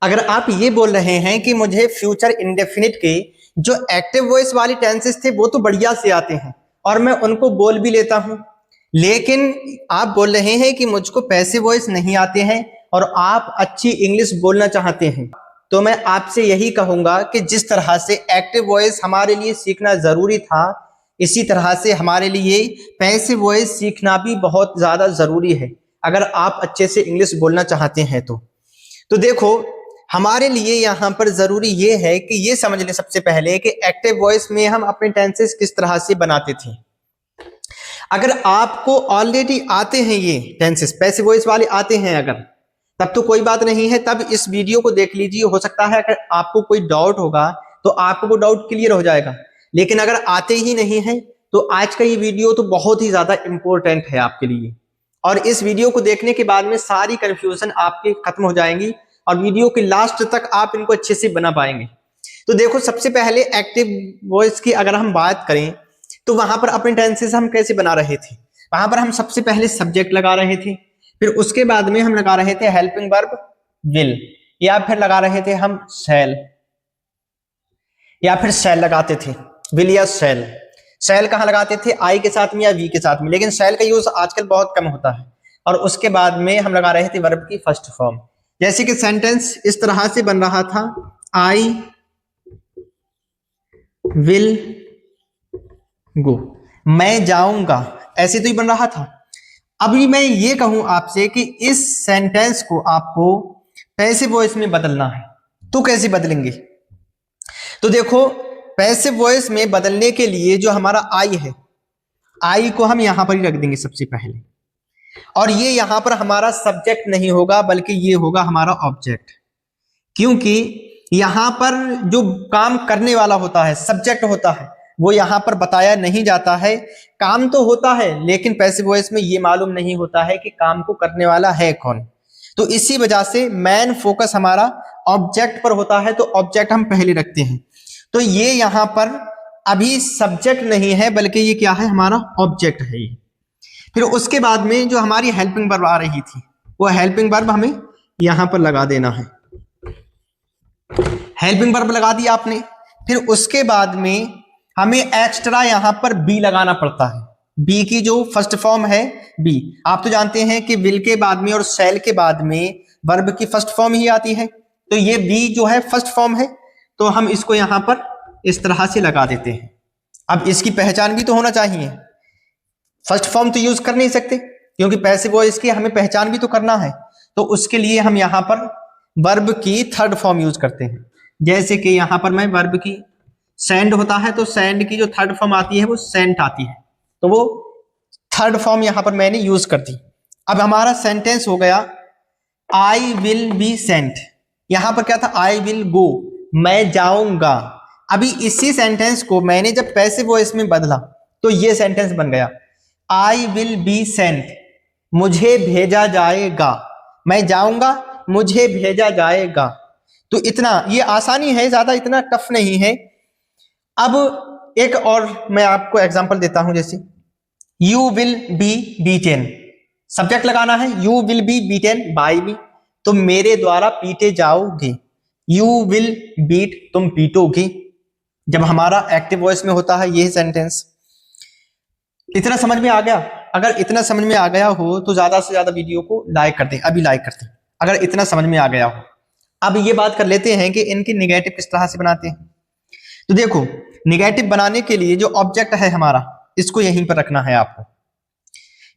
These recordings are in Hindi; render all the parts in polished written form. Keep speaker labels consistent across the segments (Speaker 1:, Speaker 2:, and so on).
Speaker 1: अगर आप ये बोल रहे हैं कि मुझे फ्यूचर इंडेफिनिट के जो एक्टिव वॉइस वाली टेंसेस थे वो तो बढ़िया से आते हैं और मैं उनको बोल भी लेता हूं, लेकिन आप बोल रहे हैं कि मुझको पैसिव वॉइस नहीं आते हैं और आप अच्छी इंग्लिश बोलना चाहते हैं, तो मैं आपसे यही कहूंगा कि जिस तरह से एक्टिव वॉइस हमारे लिए सीखना जरूरी था, इसी तरह से हमारे लिए पैसिव वॉइस सीखना भी बहुत ज्यादा जरूरी है अगर आप अच्छे से इंग्लिश बोलना चाहते हैं। तो देखो, हमारे लिए यहाँ पर जरूरी ये है कि ये समझ लें सबसे पहले कि एक्टिव वॉइस में हम अपने टेंसेस किस तरह से बनाते थे। अगर आपको ऑलरेडी आते हैं ये टेंसेस, पैसिव वॉइस वाले आते हैं अगर, तब तो कोई बात नहीं है, तब इस वीडियो को देख लीजिए। हो सकता है अगर आपको कोई डाउट होगा तो आपको वो डाउट क्लियर हो जाएगा, लेकिन अगर आते ही नहीं है तो आज का ये वीडियो तो बहुत ही ज्यादा इंपॉर्टेंट है आपके लिए, और इस वीडियो को देखने के बाद में सारी कंफ्यूजन आपकी खत्म हो जाएंगी और वीडियो के लास्ट तक आप इनको अच्छे से बना पाएंगे। तो देखो, सबसे पहले एक्टिव वॉइस की अगर हम बात करें तो वहां पर अपने टेंसेस हम कैसे बना रहे थे। वहां पर हम सबसे पहले सब्जेक्ट लगा रहे थे, फिर उसके बाद में हम लगा रहे थे हेल्पिंग वर्ब विल, या फिर लगा रहे थे हम शैल, या फिर शैल लगाते थे, विल या शैल। शैल कहाँ लगाते थे? आई के साथ में या वी के साथ में, लेकिन शैल का यूज आजकल बहुत कम होता है। और उसके बाद में हम लगा रहे थे वर्ब की फर्स्ट फॉर्म, जैसे कि सेंटेंस इस तरह से बन रहा था, आई विल गो, मैं जाऊंगा, ऐसे तो ही बन रहा था। अभी मैं ये कहूं आपसे कि इस सेंटेंस को आपको पैसिव वॉइस में बदलना है, तो कैसे बदलेंगे? तो देखो, पैसिव वॉइस में बदलने के लिए जो हमारा आई है, आई को हम यहां पर ही रख देंगे सबसे पहले, और ये यहां पर हमारा सब्जेक्ट नहीं होगा बल्कि ये होगा हमारा ऑब्जेक्ट, क्योंकि यहां पर जो काम करने वाला होता है, सब्जेक्ट होता है, वो यहां पर बताया नहीं जाता है। काम तो होता है लेकिन पैसिव वॉइस में ये मालूम नहीं होता है कि काम को करने वाला है कौन। तो इसी वजह से मेन फोकस हमारा ऑब्जेक्ट पर होता है, तो ऑब्जेक्ट हम पहले रखते हैं। तो ये यहां पर अभी सब्जेक्ट नहीं है बल्कि ये क्या है? हमारा ऑब्जेक्ट है ये। फिर उसके बाद में जो हमारी हेल्पिंग वर्ब आ रही थी, वो हेल्पिंग वर्ब हमें यहां पर लगा देना है। हेल्पिंग वर्ब लगा दिया आपने, फिर उसके बाद में हमें एक्स्ट्रा यहां पर बी लगाना पड़ता है। बी की जो फर्स्ट फॉर्म है बी, आप तो जानते हैं कि विल के बाद में और शैल के बाद में वर्ब की फर्स्ट फॉर्म ही आती है, तो ये बी जो है फर्स्ट फॉर्म है, तो हम इसको यहां पर इस तरह से लगा देते हैं। अब इसकी पहचान भी तो होना चाहिए, फर्स्ट फॉर्म तो यूज कर नहीं सकते क्योंकि पैसिव वॉइस की हमें पहचान भी तो करना है, तो उसके लिए हम यहां पर वर्ब की थर्ड फॉर्म यूज करते हैं। जैसे कि यहां पर मैं वर्ब की सेंड होता है, तो सेंड की जो थर्ड फॉर्म आती है वो सेंट आती है, तो वो थर्ड फॉर्म यहां पर मैंने यूज कर दी। अब हमारा सेंटेंस हो गया आई विल बी सेंट। यहां पर क्या था? आई विल गो, मैं जाऊंगा। अभी इसी सेंटेंस को मैंने जब पैसिव वॉइस में बदला तो ये सेंटेंस बन गया, आई विल बी सेंट, मुझे भेजा जाएगा, मैं जाऊंगा, मुझे भेजा जाएगा। तो इतना ये आसानी है, ज्यादा इतना टफ नहीं है। अब एक और मैं आपको एग्जांपल देता हूं, जैसे you will be beaten, subject लगाना है, you will be beaten by me, तो मेरे द्वारा पीटे जाओगे। यू विल बीट, तुम पीटोगे, जब हमारा एक्टिव वॉइस में होता है यह सेंटेंस। इतना समझ में आ गया? अगर इतना समझ में आ गया हो तो ज्यादा से ज्यादा वीडियो को लाइक कर दें, अभी लाइक कर दें अगर इतना समझ में आ गया हो। अब ये बात कर लेते हैं कि इनकी निगेटिव किस तरह से बनाते हैं। तो देखो, निगेटिव बनाने के लिए जो ऑब्जेक्ट है हमारा, इसको यहीं पर रखना है, आपको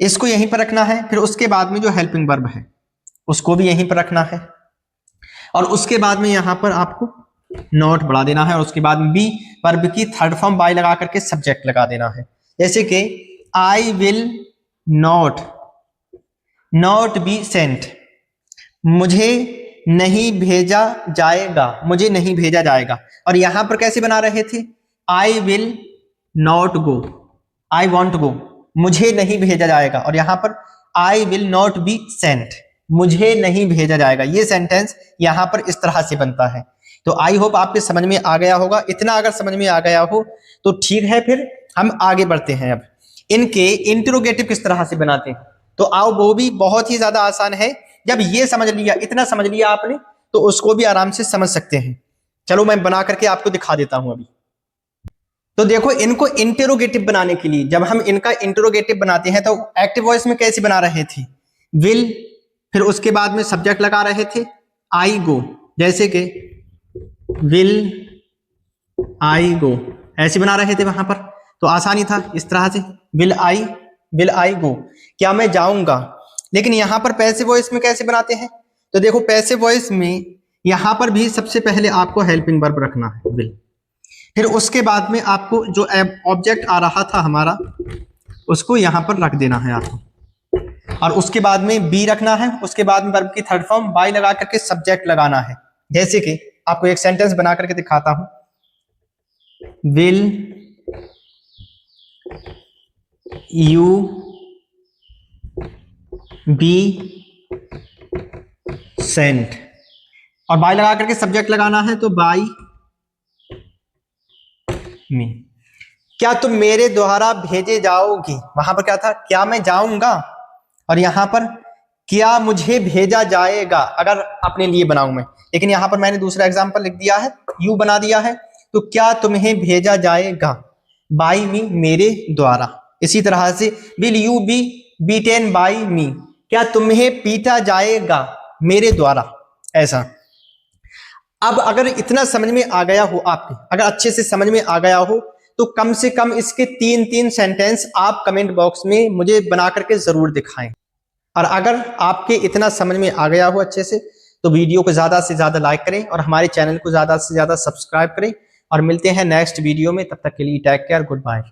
Speaker 1: इसको यहीं पर रखना है। फिर उसके बाद में जो हेल्पिंग वर्ब है उसको भी यहीं पर रखना है, और उसके बाद में यहां पर आपको नॉट बढ़ा देना है, और उसके बाद में बी वर्ब की थर्ड फॉर्म बाय लगा करके सब्जेक्ट लगा देना है। जैसे कि आई विल नॉट बी सेंट, मुझे नहीं भेजा जाएगा, मुझे नहीं भेजा जाएगा। और यहां पर कैसे बना रहे थे? I will not go, I want go, मुझे नहीं भेजा जाएगा, और यहां पर I will not be sent, मुझे नहीं भेजा जाएगा। ये सेंटेंस यहां पर इस तरह से बनता है। तो आई होप आपके समझ में आ गया होगा। इतना अगर समझ में आ गया हो तो ठीक है, फिर हम आगे बढ़ते हैं। अब इनके इंटरोगेटिव किस तरह से बनाते हैं, तो आओ, वो भी बहुत ही ज्यादा आसान है। जब ये समझ लिया, इतना समझ लिया आपने, तो उसको भी आराम से समझ सकते हैं। चलो मैं बना करके आपको दिखा देता हूं अभी। तो देखो, इनको इंटेरोगेटिव बनाने के लिए जब हम इनका इंटेरोगेटिव बनाते हैं तो एक्टिव वॉइस में कैसे बना रहे थे, विल, फिर उसके बाद में सब्जेक्ट लगा रहे थे आई गो, जैसे कि विल आई गो ऐसे बना रहे थे वहां पर, तो आसानी था इस तरह से विल आई गो, क्या मैं जाऊंगा। लेकिन यहां पर पैसिव वॉइस में कैसे बनाते हैं, तो देखो पैसिव वॉइस में यहां पर भी सबसे पहले आपको हेल्पिंग वर्ब रखना है विल, फिर उसके बाद में आपको जो ऑब्जेक्ट आ रहा था हमारा उसको यहां पर रख देना है आपको, और उसके बाद में बी रखना है, उसके बाद में वर्ब की थर्ड फॉर्म बाय लगा करके सब्जेक्ट लगाना है। जैसे कि आपको एक सेंटेंस बना करके दिखाता हूं, विल यू बी सेंट, और बाय लगा करके सब्जेक्ट लगाना है, तो बाय मी, क्या तुम मेरे द्वारा भेजे जाओगी। वहां पर क्या था, क्या मैं जाऊंगा, और यहां पर क्या मुझे भेजा जाएगा अगर अपने लिए बनाऊं मैं। लेकिन यहां पर मैंने दूसरा एग्जांपल लिख दिया है, यू बना दिया है, तो क्या तुम्हें भेजा जाएगा बाय मी, मेरे द्वारा। इसी तरह से will you be beaten by me, क्या तुम्हें पीटा जाएगा मेरे द्वारा, ऐसा। अब अगर इतना समझ में आ गया हो आपके, अगर अच्छे से समझ में आ गया हो, तो कम से कम इसके 3-3 सेंटेंस आप कमेंट बॉक्स में मुझे बना करके जरूर दिखाएं। और अगर आपके इतना समझ में आ गया हो अच्छे से, तो वीडियो को ज्यादा से ज्यादा लाइक करें और हमारे चैनल को ज्यादा से ज्यादा सब्सक्राइब करें, और मिलते हैं नेक्स्ट वीडियो में। तब तक के लिए टेक केयर, गुड बाय।